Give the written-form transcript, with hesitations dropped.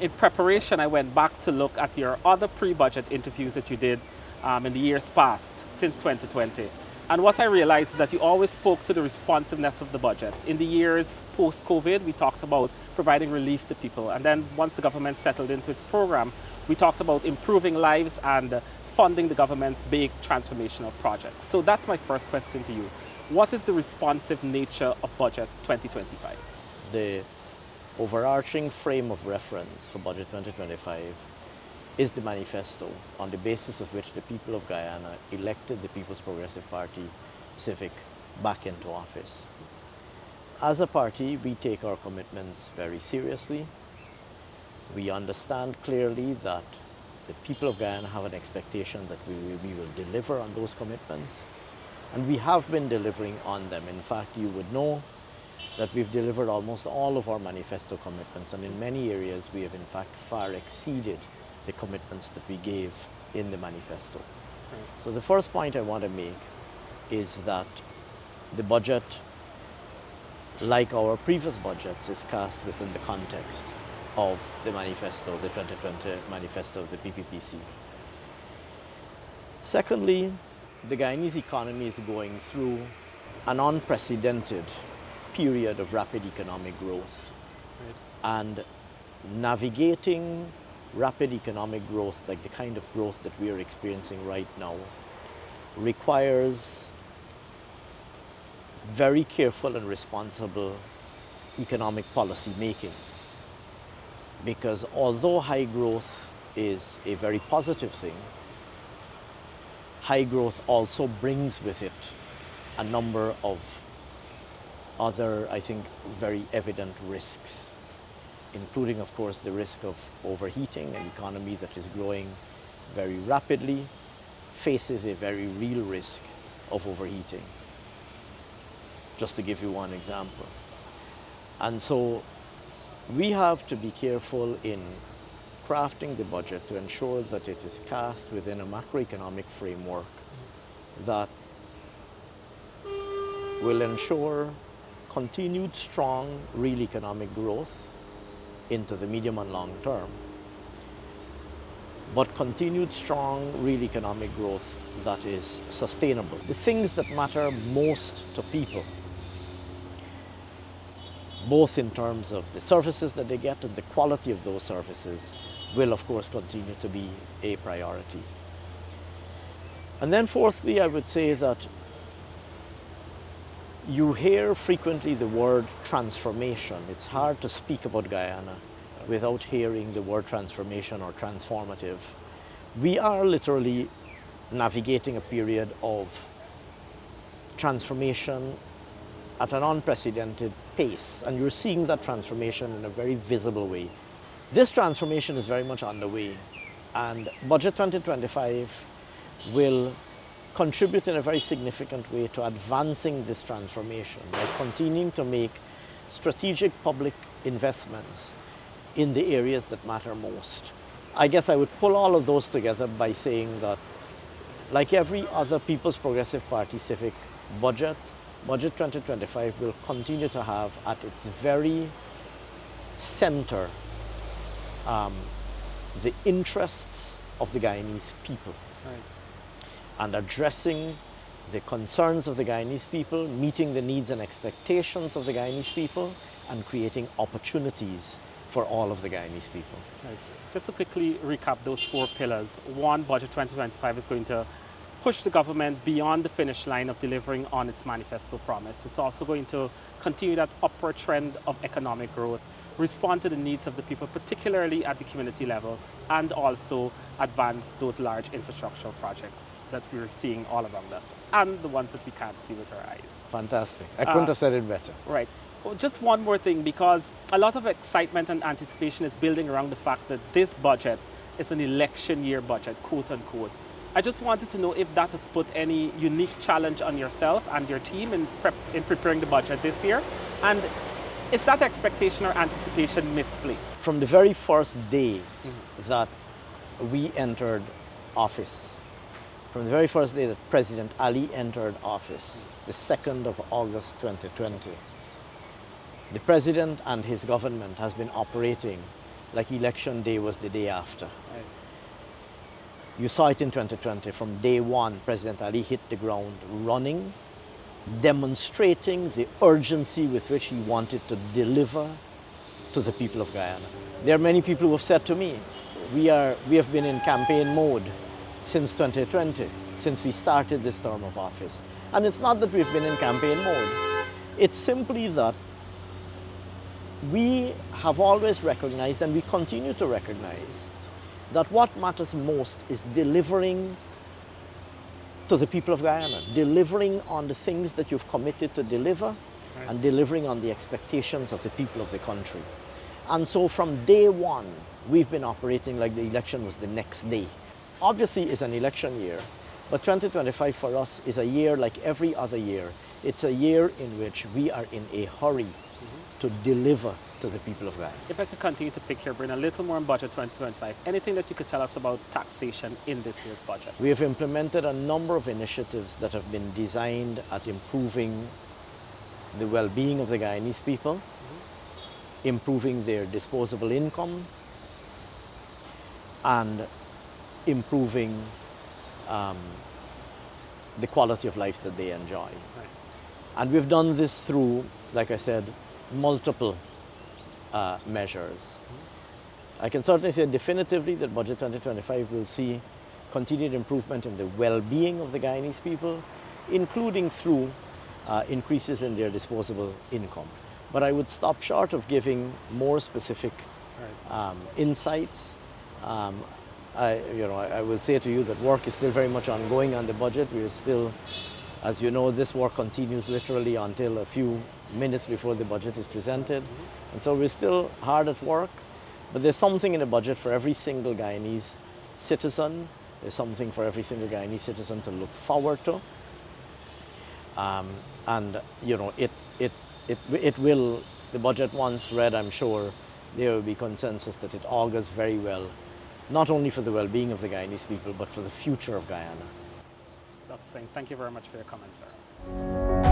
in preparation, I went back to look at your other pre-budget interviews that you did in the years past, since 2020. And what I realized is that you always spoke to the responsiveness of the budget. In the years post-COVID, we talked about providing relief to people. And then once the government settled into its program, we talked about improving lives and funding the government's big transformational projects. So that's my first question to you. What is the responsive nature of Budget 2025? The overarching frame of reference for Budget 2025 is the manifesto, on the basis of which the people of Guyana elected the People's Progressive Party, CIVIC, back into office. As a party, we take our commitments very seriously. We understand clearly that the people of Guyana have an expectation that we will deliver on those commitments, and we have been delivering on them. In fact, you would know that we've delivered almost all of our manifesto commitments, and in many areas we have in fact far exceeded the commitments that we gave in the manifesto. So the first point I want to make is that the budget, like our previous budgets, is cast within the context of the manifesto, the 2020 manifesto of the PPPC. Secondly, the Guyanese economy is going through an unprecedented period of rapid economic growth. And navigating rapid economic growth, like the kind of growth that we are experiencing right now, requires very careful and responsible economic policy making. Because although high growth is a very positive thing, high growth also brings with it a number of other, I think, very evident risks, including, of course, the risk of overheating. An economy that is growing very rapidly faces a very real risk of overheating, just to give you one example. And so we have to be careful in crafting the budget to ensure that it is cast within a macroeconomic framework that will ensure continued strong real economic growth into the medium and long term, but continued strong real economic growth that is sustainable. The things that matter most to people, both in terms of the services that they get and the quality of those services, will of course continue to be a priority. And then fourthly, I would say that you hear frequently the word transformation. It's hard to speak about Guyana without hearing the word transformation or transformative. We are literally navigating a period of transformation at an unprecedented pace, and you're seeing that transformation in a very visible way. This transformation is very much underway, and Budget 2025 will contribute in a very significant way to advancing this transformation by continuing to make strategic public investments in the areas that matter most. I guess I would pull all of those together by saying that, like every other People's Progressive Party civic budget, Budget 2025 will continue to have at its very center the interests of the Guyanese people. Right. And addressing the concerns of the Guyanese people, meeting the needs and expectations of the Guyanese people, and creating opportunities for all of the Guyanese people. Right. Just to quickly recap those four pillars. One, Budget 2025 is going to push the government beyond the finish line of delivering on its manifesto promise. It's also going to continue that upward trend of economic growth, respond to the needs of the people, particularly at the community level, and also advance those large infrastructural projects that we're seeing all around us, and the ones that we can't see with our eyes. Fantastic. I couldn't have said it better. Right. Well, just one more thing, because a lot of excitement and anticipation is building around the fact that this budget is an election year budget, quote unquote. I just wanted to know if that has put any unique challenge on yourself and your team in preparing the budget this year, and is that expectation or anticipation misplaced? From the very first day that we entered office, from the very first day that President Ali entered office, the 2nd of August 2020, the President and his government has been operating like election day was the day after. Right. You saw it in 2020. From day one, President Ali hit the ground running, demonstrating the urgency with which he wanted to deliver to the people of Guyana. There are many people who have said to me, we have been in campaign mode since 2020, since we started this term of office. And it's not that we've been in campaign mode. It's simply that we have always recognized, and we continue to recognize, that what matters most is delivering to the people of Guyana, delivering on the things that you've committed to deliver, right, and delivering on the expectations of the people of the country. And so from day one, we've been operating like the election was the next day. Obviously, it's an election year, but 2025 for us is a year like every other year. It's a year in which we are in a hurry to deliver to the people of Guyana. If I could continue to pick your brain a little more on budget 2025, anything that you could tell us about taxation in this year's budget? We have implemented a number of initiatives that have been designed at improving the well-being of the Guyanese people, improving their disposable income, and improving the quality of life that they enjoy. Right. And we've done this through, like I said, multiple measures. I can certainly say definitively that Budget 2025 will see continued improvement in the well-being of the Guyanese people, including through increases in their disposable income. But I would stop short of giving more specific insights. I will say to you that work is still very much ongoing on the budget. We are still, as you know, this work continues literally until a few minutes before the budget is presented. And so we're still hard at work, but there's something in the budget for every single Guyanese citizen. There's something for every single Guyanese citizen to look forward to. And you know, it will, the budget once read, I'm sure there will be consensus that it augurs very well, not only for the well-being of the Guyanese people, but for the future of Guyana. Dr. Singh, thank you very much for your comments, sir.